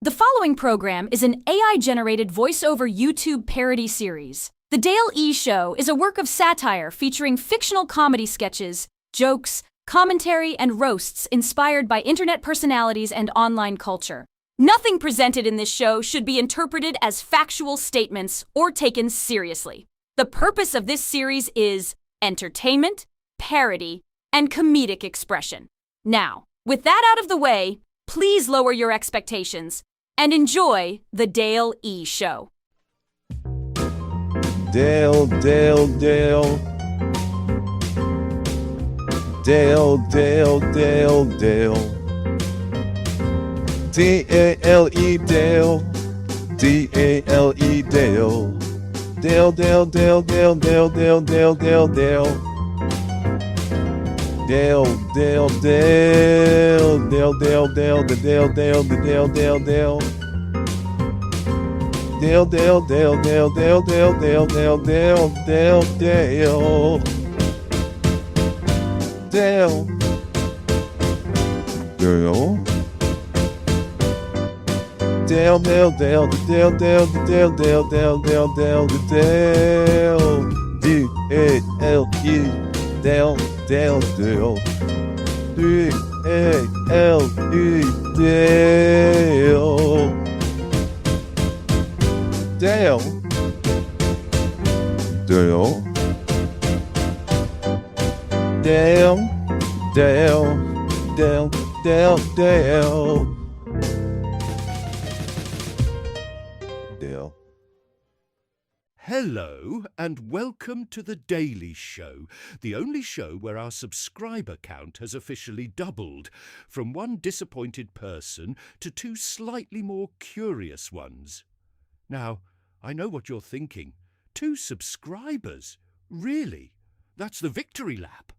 The following program is an AI-generated voice-over YouTube parody series. The Dale-yShow is a work of satire featuring fictional comedy sketches, jokes, commentary, and roasts inspired by internet personalities and online culture. Nothing presented in this show should be interpreted as factual statements or taken seriously. The purpose of this series is entertainment, parody, and comedic expression. Now, with that out of the way, please lower your expectations and enjoy the Dale-yShow. Dale. Dale. D-A-L-E Dale. D-A-L-E Dale. Dale. Dale. Dale. Hello and welcome to the Daily Show, the only show where our subscriber count has officially doubled, from one disappointed person to two slightly more curious ones. Now, I know what you're thinking. 2 subscribers? Really? That's the victory lap.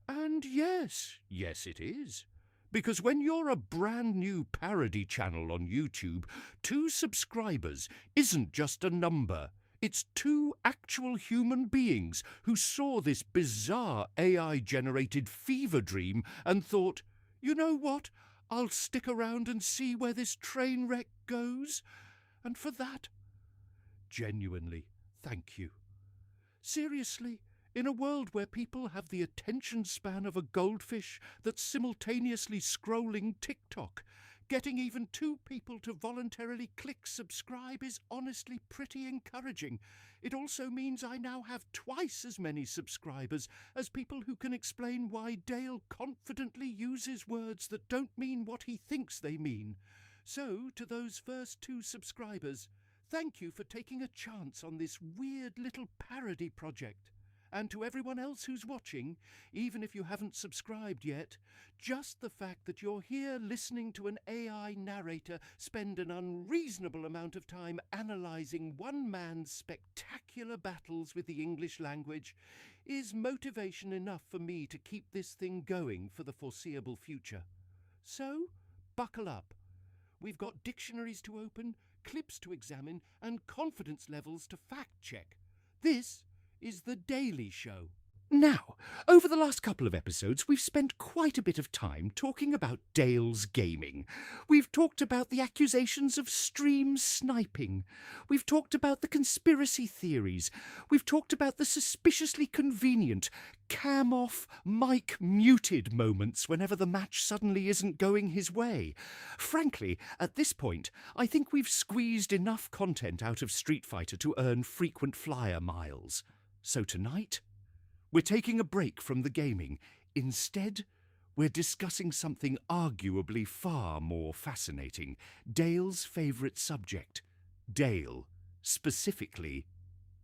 And yes, it is. Because when you're a brand new parody channel on YouTube, 2 subscribers isn't just a number. It's 2 actual human beings who saw this bizarre AI-generated fever dream and thought, you know what? I'll stick around and see where this train wreck goes. And for that, genuinely, thank you. Seriously, in a world where people have the attention span of a goldfish that's simultaneously scrolling TikTok, getting even 2 people to voluntarily click subscribe is honestly pretty encouraging. It also means I now have twice as many subscribers as people who can explain why Dale confidently uses words that don't mean what he thinks they mean. So, to those first 2 subscribers, thank you for taking a chance on this weird little parody project. And to everyone else who's watching, even if you haven't subscribed yet, just the fact that you're here listening to an AI narrator spend an unreasonable amount of time analysing one man's spectacular battles with the English language is motivation enough for me to keep this thing going for the foreseeable future. So, buckle up. We've got dictionaries to open, clips to examine, and confidence levels to fact-check. This is the Daily Show. Now, over the last couple of episodes, we've spent quite a bit of time talking about Dale's gaming. We've talked about the accusations of stream sniping. We've talked about the conspiracy theories. We've talked about the suspiciously convenient cam off, mic muted moments whenever the match suddenly isn't going his way. Frankly, at this point, I think we've squeezed enough content out of Street Fighter to earn frequent flyer miles. So tonight, we're taking a break from the gaming. Instead, we're discussing something arguably far more fascinating. Dale's favourite subject. Dale, specifically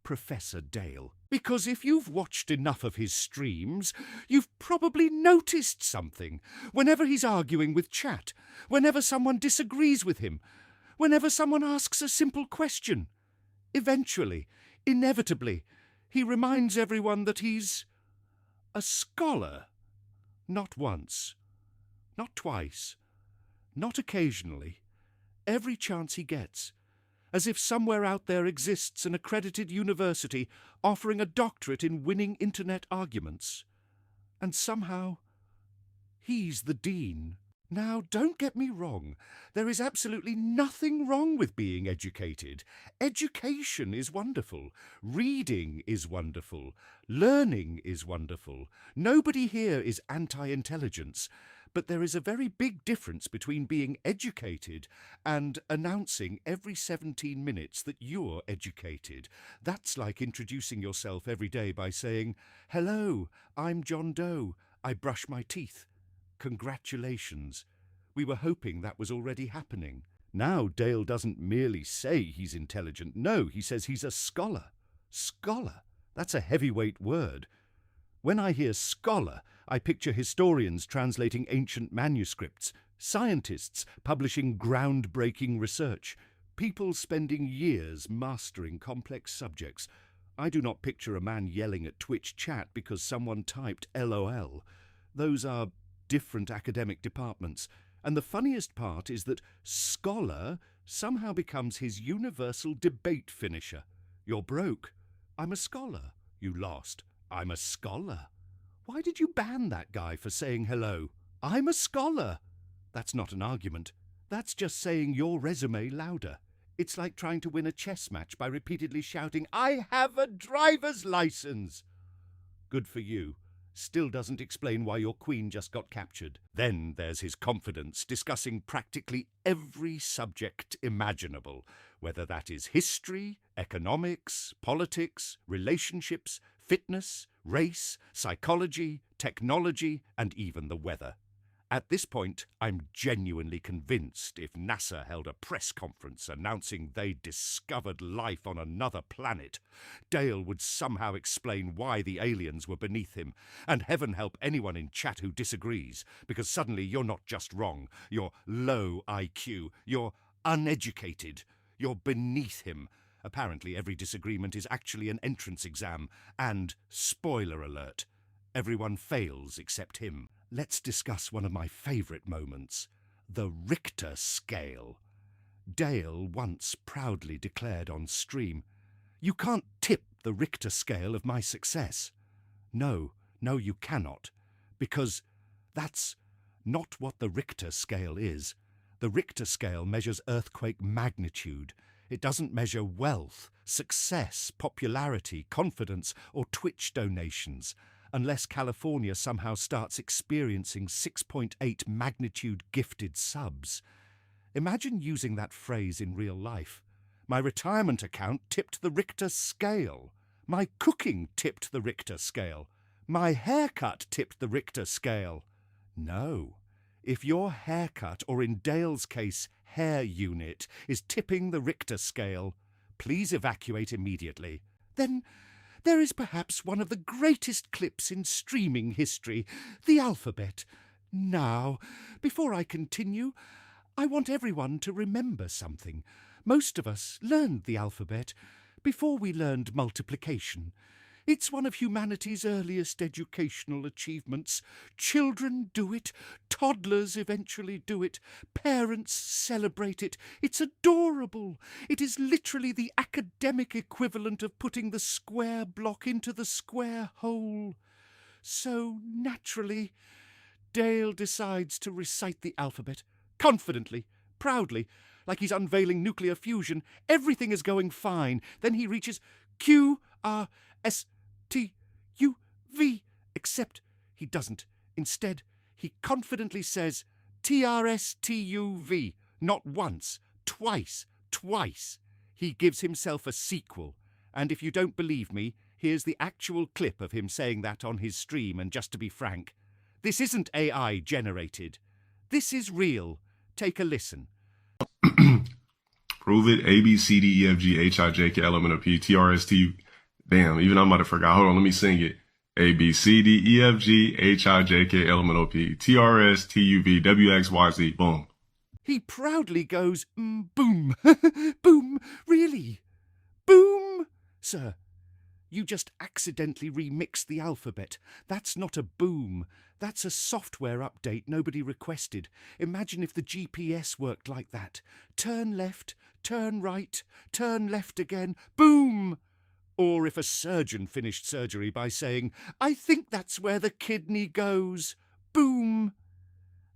Professor Dale. Because if you've watched enough of his streams, you've probably noticed something. Whenever he's arguing with chat, whenever someone disagrees with him, whenever someone asks a simple question, eventually, inevitably, he reminds everyone that he's a scholar. Not once, not twice, not occasionally, every chance he gets, as if somewhere out there exists an accredited university offering a doctorate in winning internet arguments. And somehow, he's the dean. Now, don't get me wrong. There is absolutely nothing wrong with being educated. Education is wonderful. Reading is wonderful. Learning is wonderful. Nobody here is anti-intelligence. But there is a very big difference between being educated and announcing every 17 minutes that you're educated. That's like introducing yourself every day by saying, "Hello, I'm John Doe. I brush my teeth. Congratulations." We were hoping that was already happening. Now Dale doesn't merely say he's intelligent. No, he says he's a scholar. Scholar? That's a heavyweight word. When I hear scholar, I picture historians translating ancient manuscripts, scientists publishing groundbreaking research, people spending years mastering complex subjects. I do not picture a man yelling at Twitch chat because someone typed LOL. Those are different academic departments. And the funniest part is that scholar somehow becomes his universal debate finisher. You're broke. I'm a scholar. You lost. I'm a scholar. Why did you ban that guy for saying hello? I'm a scholar. That's not an argument. That's just saying your resume louder. It's like trying to win a chess match by repeatedly shouting, "I have a driver's license." Good for you. Still doesn't explain why your queen just got captured. Then there's his confidence, discussing practically every subject imaginable, whether that is history, economics, politics, relationships, fitness, race, psychology, technology, and even the weather. At this point, I'm genuinely convinced if NASA held a press conference announcing they'd discovered life on another planet, Dale would somehow explain why the aliens were beneath him, and heaven help anyone in chat who disagrees, because suddenly you're not just wrong, you're low IQ, you're uneducated, you're beneath him. Apparently every disagreement is actually an entrance exam, and, spoiler alert, everyone fails except him. Let's discuss one of my favourite moments, the Richter Scale. Dale once proudly declared on stream, "You can't tip the Richter Scale of my success." No, you cannot, because that's not what the Richter Scale is. The Richter Scale measures earthquake magnitude. It doesn't measure wealth, success, popularity, confidence, or Twitch donations, unless California somehow starts experiencing 6.8 magnitude gifted subs. Imagine using that phrase in real life. My retirement account tipped the Richter Scale. My cooking tipped the Richter Scale. My haircut tipped the Richter Scale. No. If your haircut, or in Dale's case, hair unit, is tipping the Richter Scale, please evacuate immediately. Then there is perhaps one of the greatest clips in streaming history, the alphabet. Now, before I continue, I want everyone to remember something. Most of us learned the alphabet before we learned multiplication. It's one of humanity's earliest educational achievements. Children do it. Toddlers eventually do it. Parents celebrate it. It's adorable. It is literally the academic equivalent of putting the square block into the square hole. So, naturally, Dale decides to recite the alphabet, confidently, proudly, like he's unveiling nuclear fusion. Everything is going fine. Then he reaches Q, R, S, T, U, V, except he doesn't. Instead, he confidently says TRSTUV, not once, twice. He gives himself a sequel. And if you don't believe me, here's the actual clip of him saying that on his stream, and just to be frank, this isn't AI generated. This is real. Take a listen. Prove it. A, B, C, D, E, F, G, H, I, J, K, L, M, N, O, P, T, R, S, T. Damn, even I might have forgot. Hold on, let me sing it. A, B, C, D, E, F, G, H, I, J, K, L, M, N, O, P, T, R, S, T, U, V, W, X, Y, Z. Boom. He proudly goes, boom, boom, really? Boom? Sir, you just accidentally remixed the alphabet. That's not a boom. That's a software update nobody requested. Imagine if the GPS worked like that. Turn left, turn right, turn left again, boom! Or if a surgeon finished surgery by saying, "I think that's where the kidney goes," boom!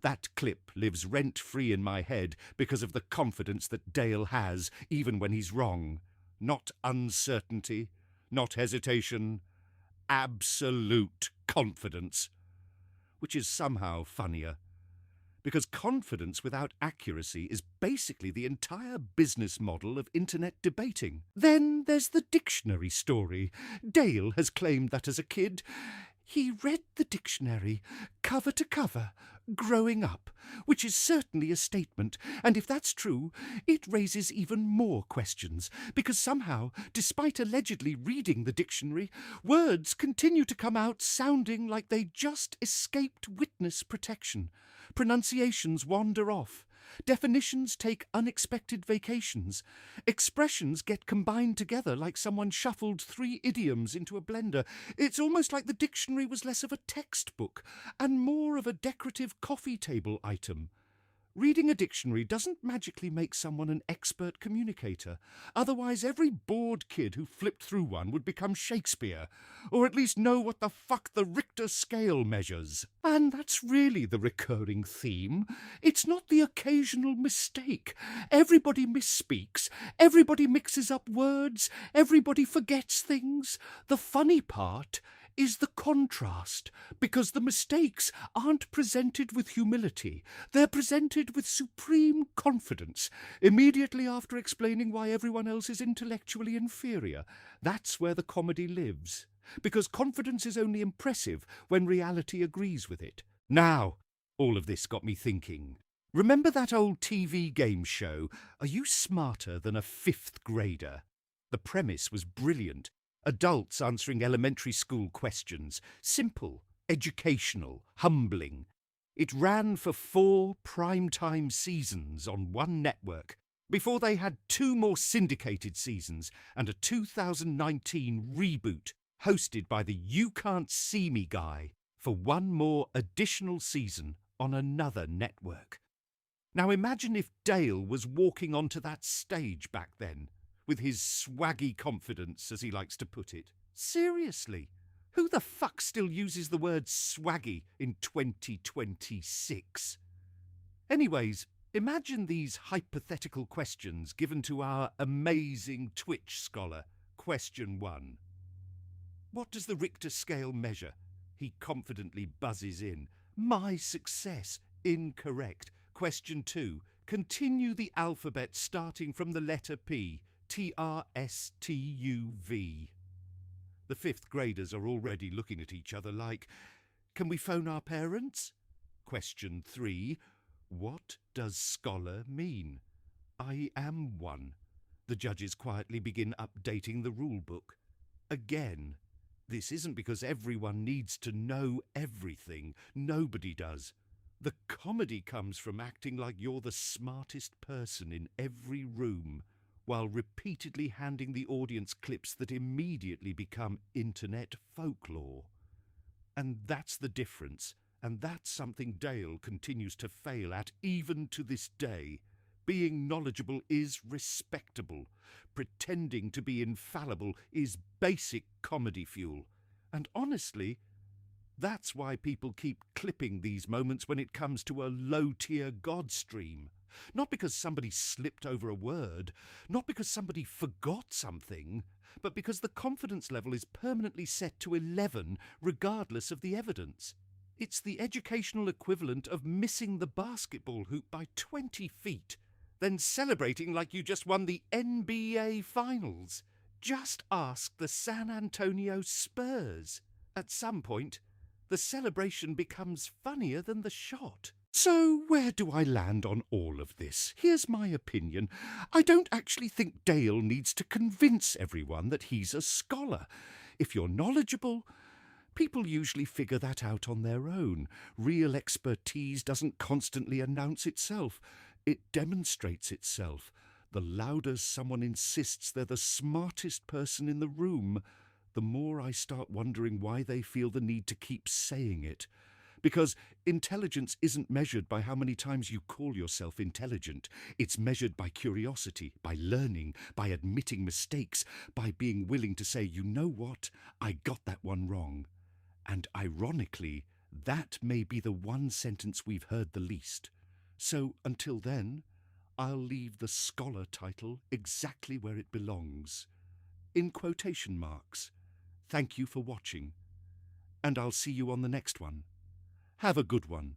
That clip lives rent-free in my head because of the confidence that Dale has, even when he's wrong. Not uncertainty, not hesitation, absolute confidence. Which is somehow funnier. Because confidence without accuracy is basically the entire business model of internet debating. Then there's the dictionary story. Dale has claimed that as a kid, he read the dictionary cover to cover, growing up, which is certainly a statement, and if that's true, it raises even more questions, because somehow, despite allegedly reading the dictionary, words continue to come out sounding like they just escaped witness protection. Pronunciations wander off. Definitions take unexpected vacations. Expressions get combined together like someone shuffled 3 idioms into a blender. It's almost like the dictionary was less of a textbook and more of a decorative coffee table item. Reading a dictionary doesn't magically make someone an expert communicator. Otherwise, every bored kid who flipped through one would become Shakespeare, or at least know what the fuck the Richter Scale measures. And that's really the recurring theme. It's not the occasional mistake. Everybody misspeaks. Everybody mixes up words. Everybody forgets things. The funny part is the contrast, because the mistakes aren't presented with humility. They're presented with supreme confidence, immediately after explaining why everyone else is intellectually inferior. That's where the comedy lives, because confidence is only impressive when reality agrees with it. Now, all of this got me thinking. Remember that old TV game show, Are You Smarter Than a Fifth Grader? The premise was brilliant. Adults answering elementary school questions. Simple, educational, humbling. It ran for 4 primetime seasons on one network, before they had 2 more syndicated seasons and a 2019 reboot hosted by the You Can't See Me guy for 1 more additional season on another network. Now imagine if Dale was walking onto that stage back then, with his swaggy confidence, as he likes to put it. Seriously, who the fuck still uses the word swaggy in 2026? Anyways, imagine these hypothetical questions given to our amazing Twitch scholar. Question 1. What does the Richter scale measure? He confidently buzzes in. My success. Incorrect. Question 2. Continue the alphabet starting from the letter P. TRSTUV. The 5th graders are already looking at each other like, can we phone our parents? Question 3. What does scholar mean? I am one. The judges quietly begin updating the rule book. Again, this isn't because everyone needs to know everything. Nobody does. The comedy comes from acting like you're the smartest person in every room, while repeatedly handing the audience clips that immediately become internet folklore. And that's the difference, and that's something Dale continues to fail at even to this day. Being knowledgeable is respectable. Pretending to be infallible is basic comedy fuel. And honestly, that's why people keep clipping these moments when it comes to a LowTierGod stream. Not because somebody slipped over a word, not because somebody forgot something, but because the confidence level is permanently set to 11 regardless of the evidence. It's the educational equivalent of missing the basketball hoop by 20 feet, then celebrating like you just won the NBA Finals. Just ask the San Antonio Spurs. At some point, the celebration becomes funnier than the shot. So where do I land on all of this? Here's my opinion. I don't actually think Dale needs to convince everyone that he's a scholar. If you're knowledgeable, people usually figure that out on their own. Real expertise doesn't constantly announce itself. It demonstrates itself. The louder someone insists they're the smartest person in the room, the more I start wondering why they feel the need to keep saying it. Because intelligence isn't measured by how many times you call yourself intelligent. It's measured by curiosity, by learning, by admitting mistakes, by being willing to say, you know what, I got that one wrong. And ironically, That may be the one sentence we've heard the least. So until then, I'll leave the scholar title exactly where it belongs, in quotation marks. Thank you for watching, and I'll see you on the next one. Have a good one.